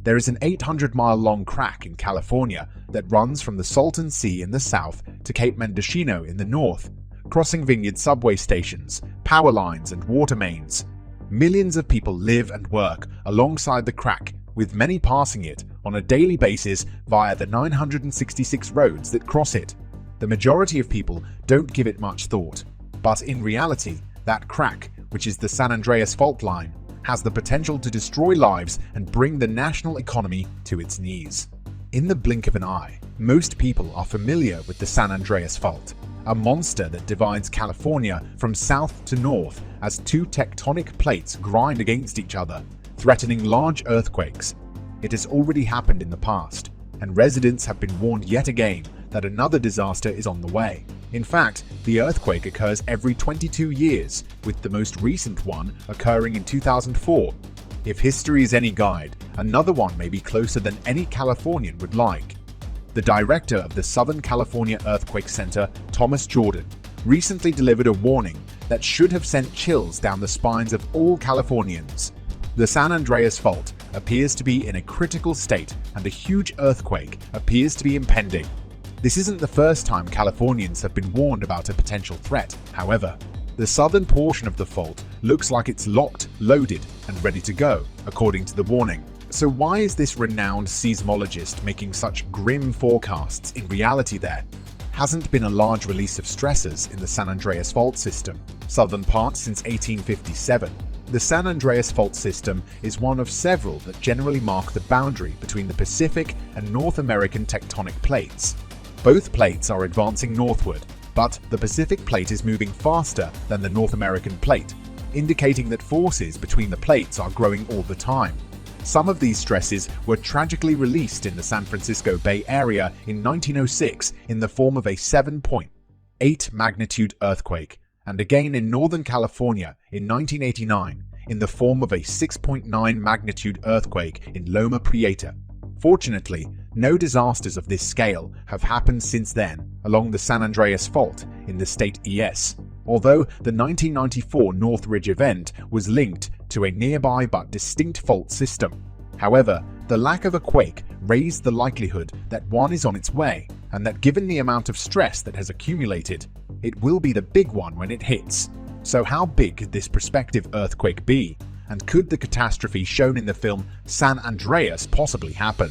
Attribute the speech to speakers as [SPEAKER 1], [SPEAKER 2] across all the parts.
[SPEAKER 1] There is an 800-mile-long crack in California that runs from the Salton Sea in the south to Cape Mendocino in the north, crossing vineyard subway stations, power lines, and water mains. Millions of people live and work alongside the crack, with many passing it on a daily basis via the 966 roads that cross it. The majority of people don't give it much thought, but in reality, that crack, which is the San Andreas Fault Line, has the potential to destroy lives and bring the national economy to its knees. In the blink of an eye, most people are familiar with the San Andreas Fault, a monster that divides California from south to north as two tectonic plates grind against each other, threatening large earthquakes. It has already happened in the past, and residents have been warned yet again that another disaster is on the way. In fact, the earthquake occurs every 22 years, with the most recent one occurring in 2004. If history is any guide, another one may be closer than any Californian would like. The director of the Southern California Earthquake Center, Thomas Jordan, recently delivered a warning that should have sent chills down the spines of all Californians. The San Andreas Fault appears to be in a critical state, and a huge earthquake appears to be impending. This isn't the first time Californians have been warned about a potential threat, however. The southern portion of the fault looks like it's locked, loaded, and ready to go, according to the warning. So why is this renowned seismologist making such grim forecasts in reality there? Hasn't been a large release of stressors in the San Andreas Fault system, southern part since 1857. The San Andreas Fault system is one of several that generally mark the boundary between the Pacific and North American tectonic plates. Both plates are advancing northward, but the Pacific plate is moving faster than the North American plate, indicating that forces between the plates are growing all the time. Some of these stresses were tragically released in the San Francisco Bay Area in 1906 in the form of a 7.8 magnitude earthquake, and again in Northern California in 1989 in the form of a 6.9 magnitude earthquake in Loma Prieta. Fortunately, no disasters of this scale have happened since then along the San Andreas Fault in the state ES, although the 1994 Northridge event was linked to a nearby but distinct fault system. However, the lack of a quake raised the likelihood that one is on its way, and that given the amount of stress that has accumulated, it will be the big one when it hits. So how big could this prospective earthquake be? And could the catastrophe shown in the film San Andreas possibly happen?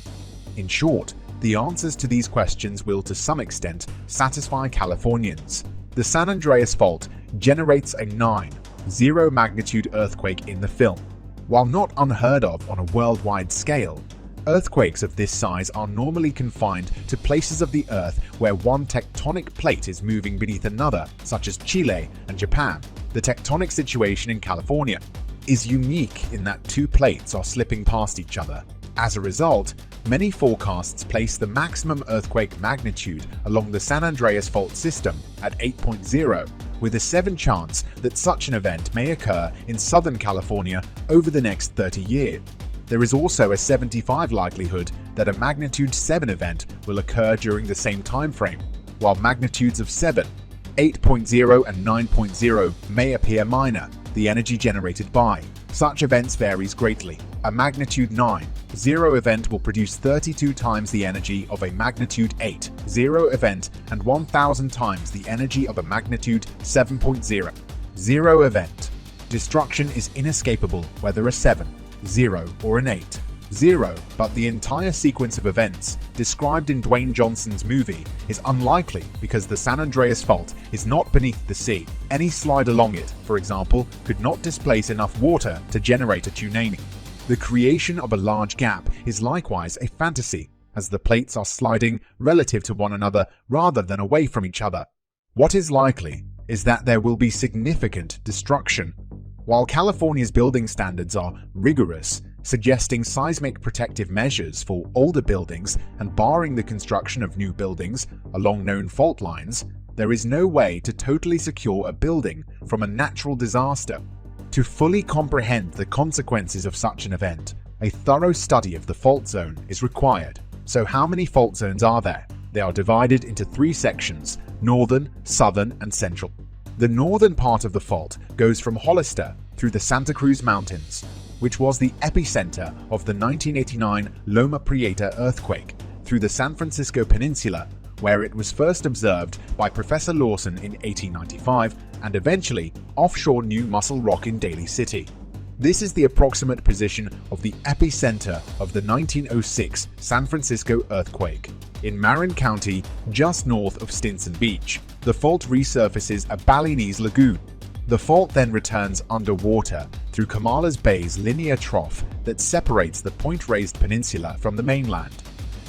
[SPEAKER 1] In short, the answers to these questions will to some extent satisfy Californians. The San Andreas Fault generates a 9.0 magnitude earthquake in the film. While not unheard of on a worldwide scale, earthquakes of this size are normally confined to places of the Earth where one tectonic plate is moving beneath another, such as Chile and Japan. The tectonic situation in California is unique in that two plates are slipping past each other. As a result, many forecasts place the maximum earthquake magnitude along the San Andreas Fault system at 8.0, with a 7 chance that such an event may occur in Southern California over the next 30 years. There is also a 75 likelihood that a magnitude 7 event will occur during the same time frame, while magnitudes of 7, 8.0 and 9.0 may appear minor, the energy generated by. Such events varies greatly. A magnitude 9.0 event will produce 32 times the energy of a magnitude 8.0 event and 1,000 times the energy of a magnitude 7.0 event. Destruction is inescapable whether a 7, 0 or an 8, 0, but the entire sequence of events described in Dwayne Johnson's movie is unlikely because the San Andreas Fault is not beneath the sea. Any slide along it, for example, could not displace enough water to generate a tsunami. The creation of a large gap is likewise a fantasy, as the plates are sliding relative to one another rather than away from each other. What is likely is that there will be significant destruction. While California's building standards are rigorous, suggesting seismic protective measures for older buildings and barring the construction of new buildings along known fault lines, there is no way to totally secure a building from a natural disaster. To fully comprehend the consequences of such an event, a thorough study of the fault zone is required. So how many fault zones are there? They are divided into 3 sections: northern, southern, and central. The northern part of the fault goes from Hollister, through the Santa Cruz Mountains, which was the epicenter of the 1989 Loma Prieta earthquake, through the San Francisco Peninsula, where it was first observed by Professor Lawson in 1895, and eventually offshore New Muscle Rock in Daly City. This is the approximate position of the epicenter of the 1906 San Francisco earthquake. In Marin County, just north of Stinson Beach, the fault resurfaces a Balinese lagoon. The fault then returns underwater through Camala's Bay's linear trough that separates the point-raised peninsula from the mainland,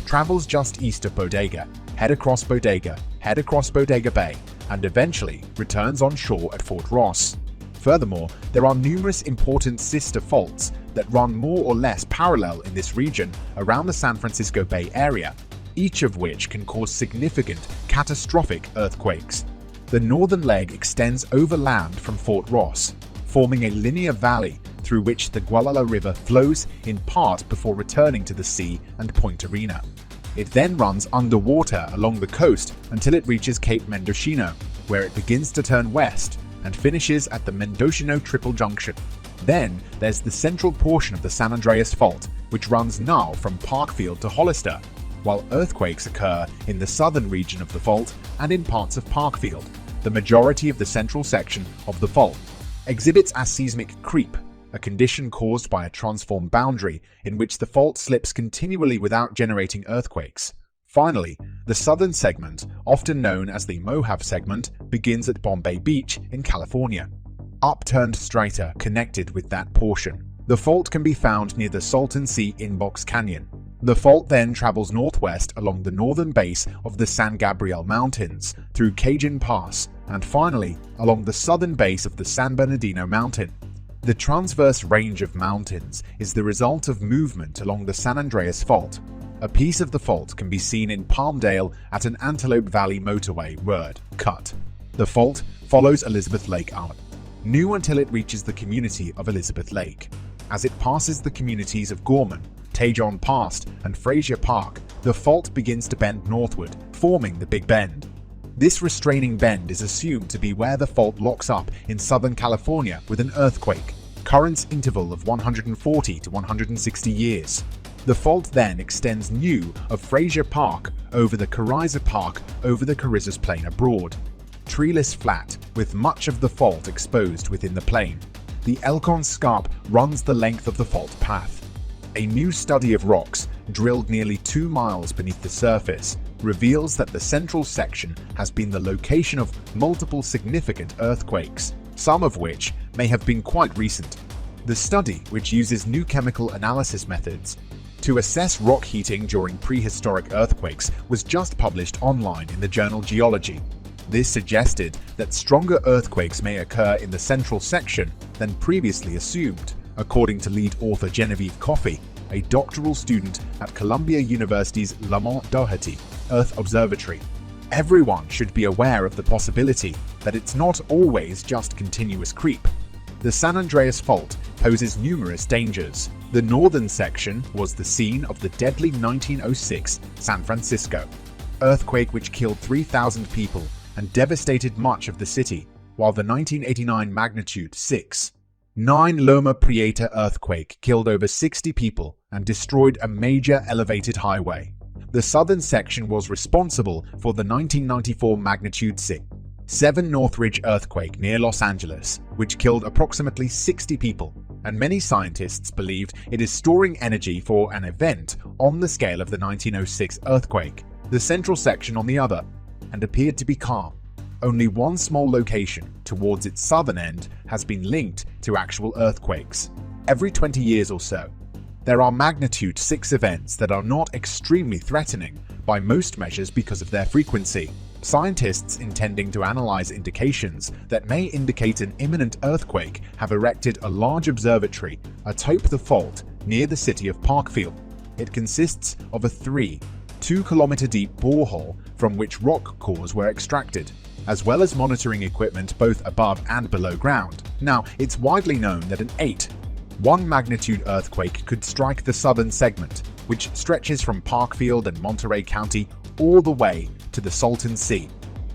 [SPEAKER 1] travels just east of Bodega, head across Bodega Bay, and eventually returns on shore at Fort Ross. Furthermore, there are numerous important sister faults that run more or less parallel in this region around the San Francisco Bay Area, each of which can cause significant, catastrophic earthquakes. The northern leg extends overland from Fort Ross, forming a linear valley through which the Gualala River flows in part before returning to the sea and Point Arena. It then runs underwater along the coast until it reaches Cape Mendocino, where it begins to turn west and finishes at the Mendocino Triple Junction. Then there's the central portion of the San Andreas Fault, which runs now from Parkfield to Hollister, while earthquakes occur in the southern region of the fault and in parts of Parkfield. The majority of the central section of the fault exhibits aseismic creep, a condition caused by a transform boundary in which the fault slips continually without generating earthquakes. Finally, the southern segment, often known as the Mojave segment, begins at Bombay Beach in California. Upturned strata connected with that portion. The fault can be found near the Salton Sea Inbox Canyon. The fault then travels northwest along the northern base of the San Gabriel Mountains through Cajun Pass, and finally along the southern base of the San Bernardino Mountain. The transverse range of mountains is the result of movement along the San Andreas Fault. A piece of the fault can be seen in Palmdale at an Antelope Valley motorway road cut. The fault follows Elizabeth Lake out, new until it reaches the community of Elizabeth Lake. As it passes the communities of Gorman, Tejon Pass, and Frazier Park, the fault begins to bend northward, forming the Big Bend. This restraining bend is assumed to be where the fault locks up in Southern California with an earthquake, currents interval of 140 to 160 years. The fault then extends new of Frazier Park over the Cariza Park over the Carizas Plain abroad. Treeless flat, with much of the fault exposed within the plain. The Elkhorn Scarp runs the length of the fault path. A new study of rocks, drilled nearly 2 miles beneath the surface, reveals that the central section has been the location of multiple significant earthquakes, some of which may have been quite recent. The study, which uses new chemical analysis methods to assess rock heating during prehistoric earthquakes, was just published online in the journal Geology. This suggested that stronger earthquakes may occur in the central section than previously assumed, according to lead author Genevieve Coffey, a doctoral student at Columbia University's Lamont Doherty Earth Observatory. Everyone should be aware of the possibility that it's not always just continuous creep. The San Andreas Fault poses numerous dangers. The northern section was the scene of the deadly 1906 San Francisco earthquake, which killed 3,000 people and devastated much of the city, while the 1989 magnitude 6.9 Loma Prieta earthquake killed over 60 people and destroyed a major elevated highway. The southern section was responsible for the 1994 magnitude 6.7 Northridge earthquake near Los Angeles, which killed approximately 60 people, and many scientists believed it is storing energy for an event on the scale of the 1906 earthquake. The central section, on the other, and appeared to be calm. Only one small location towards its southern end has been linked to actual earthquakes. Every 20 years or so, there are magnitude 6 events that are not extremely threatening by most measures because of their frequency. Scientists intending to analyze indications that may indicate an imminent earthquake have erected a large observatory atop the fault near the city of Parkfield. It consists of a 2-kilometer deep borehole from which rock cores were extracted, as well as monitoring equipment both above and below ground. Now, it's widely known that an 8.1 magnitude earthquake could strike the southern segment, which stretches from Parkfield and Monterey County all the way to the Salton Sea.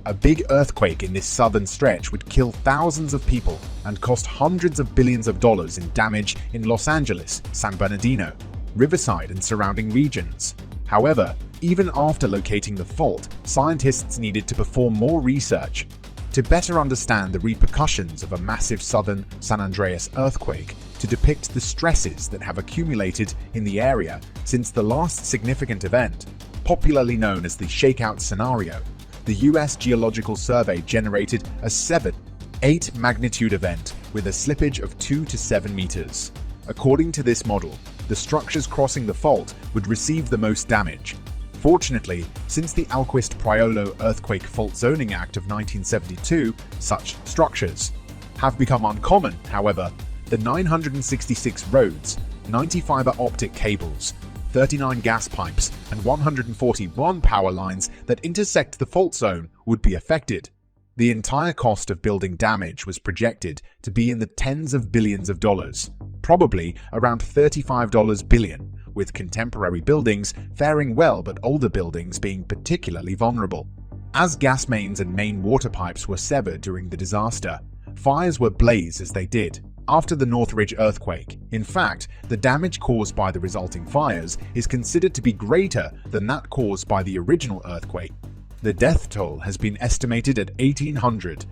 [SPEAKER 1] A big earthquake in this southern stretch would kill thousands of people and cost hundreds of billions of dollars in damage in Los Angeles, San Bernardino, Riverside, and surrounding regions. However, even after locating the fault, scientists needed to perform more research. To better understand the repercussions of a massive southern San Andreas earthquake, to depict the stresses that have accumulated in the area since the last significant event, popularly known as the shakeout scenario, the US Geological Survey generated a 7.8 magnitude event with a slippage of 2 to 7 meters. According to this model, the structures crossing the fault would receive the most damage. Fortunately, since the Alquist-Priolo Earthquake Fault Zoning Act of 1972, such structures have become uncommon. However, the 966 roads, 90 fiber optic cables, 39 gas pipes, and 141 power lines that intersect the fault zone would be affected. The entire cost of building damage was projected to be in the tens of billions of dollars, probably around $35 billion, with contemporary buildings faring well but older buildings being particularly vulnerable. As gas mains and main water pipes were severed during the disaster, fires were blaze as they did after the Northridge earthquake. In fact, the damage caused by the resulting fires is considered to be greater than that caused by the original earthquake. The death toll has been estimated at 1,800.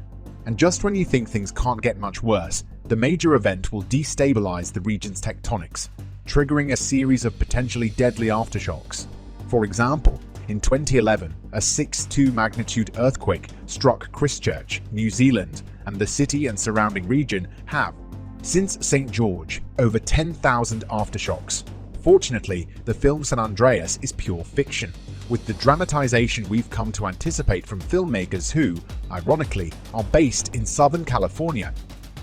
[SPEAKER 1] And just when you think things can't get much worse, the major event will destabilize the region's tectonics, triggering a series of potentially deadly aftershocks. For example, in 2011, a 6.2 magnitude earthquake struck Christchurch, New Zealand, and the city and surrounding region have, since St. George, over 10,000 aftershocks. Fortunately, the film San Andreas is pure fiction, with the dramatization we've come to anticipate from filmmakers who, ironically, are based in Southern California.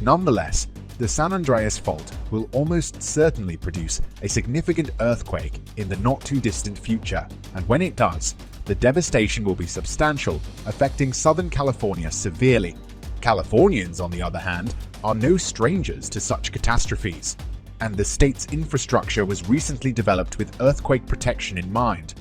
[SPEAKER 1] Nonetheless, the San Andreas Fault will almost certainly produce a significant earthquake in the not-too-distant future, and when it does, the devastation will be substantial, affecting Southern California severely. Californians, on the other hand, are no strangers to such catastrophes, and the state's infrastructure was recently developed with earthquake protection in mind.